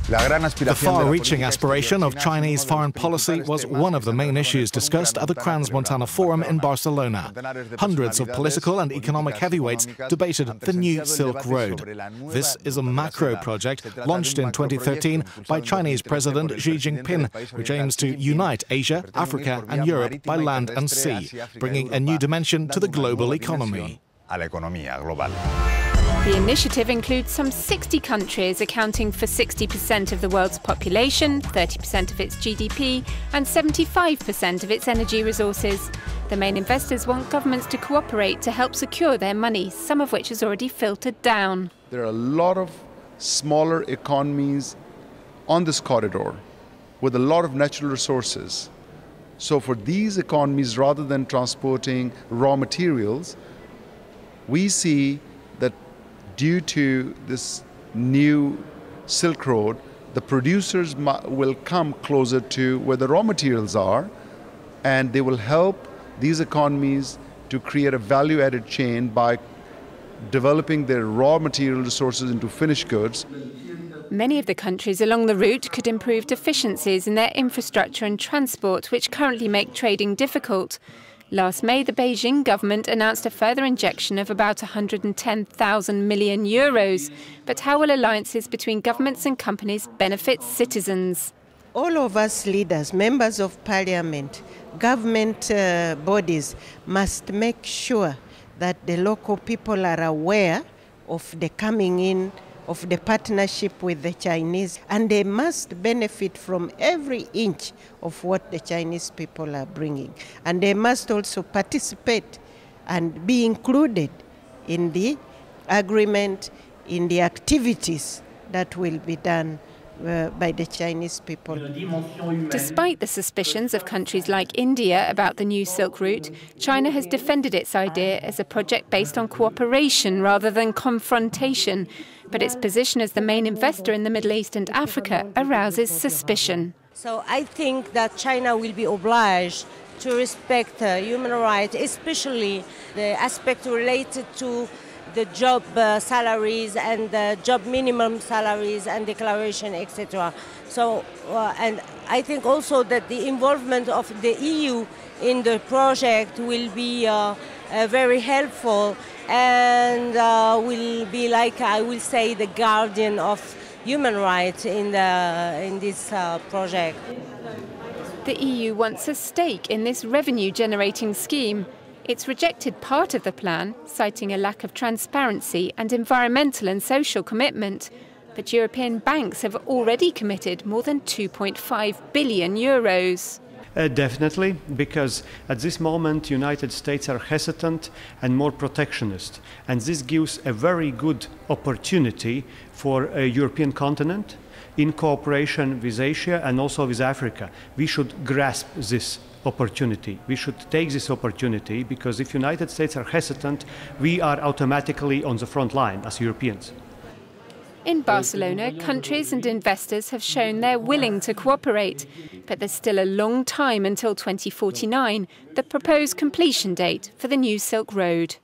The far-reaching aspiration of Chinese foreign policy was one of the main issues discussed at the Crans-Montana Forum in Barcelona. Hundreds of political and economic heavyweights debated the new Silk Road. This is a macro project launched in 2013 by Chinese President Xi Jinping, which aims to unite Asia, Africa and Europe by land and sea, bringing a new dimension to the global economy. The initiative includes some 60 countries, accounting for 60% of the world's population, 30% of its GDP and 75% of its energy resources. The main investors want governments to cooperate to help secure their money, some of which has already filtered down. There are a lot of smaller economies on this corridor with a lot of natural resources. So for these economies, rather than transporting raw materials, we see that due to this new Silk Road, the producers will come closer to where the raw materials are, and they will help these economies to create a value-added chain by developing their raw material resources into finished goods. Many of the countries along the route could improve deficiencies in their infrastructure and transport, which currently make trading difficult. Last May, the Beijing government announced a further injection of about 110,000 million euros. But how will alliances between governments and companies benefit citizens? All of us leaders, members of parliament, government bodies must make sure that the local people are aware of the coming in of the partnership with the Chinese, and they must benefit from every inch of what the Chinese people are bringing. And they must also participate and be included in the agreement, in the activities that will be done by the Chinese people. Despite the suspicions of countries like India about the new Silk Route, China has defended its idea as a project based on cooperation rather than confrontation. But its position as the main investor in the Middle East and Africa arouses suspicion. So I think that China will be obliged to respect human rights, especially the aspect related to the job salaries and the job minimum salaries and declaration, etc. So, and I think also that the involvement of the EU in the project will be very helpful and will be, like I will say, the guardian of human rights in this project. The EU wants a stake in this revenue-generating scheme. It's rejected part of the plan, citing a lack of transparency and environmental and social commitment. But European banks have already committed more than 2.5 billion euros. Definitely, because at this moment the United States are hesitant and more protectionist. And this gives a very good opportunity for a European continent in cooperation with Asia and also with Africa. We should grasp this opportunity. We should take this opportunity, because if United States are hesitant, we are automatically on the front line as Europeans. In Barcelona, countries and investors have shown they're willing to cooperate. But there's still a long time until 2049, the proposed completion date for the new Silk Road.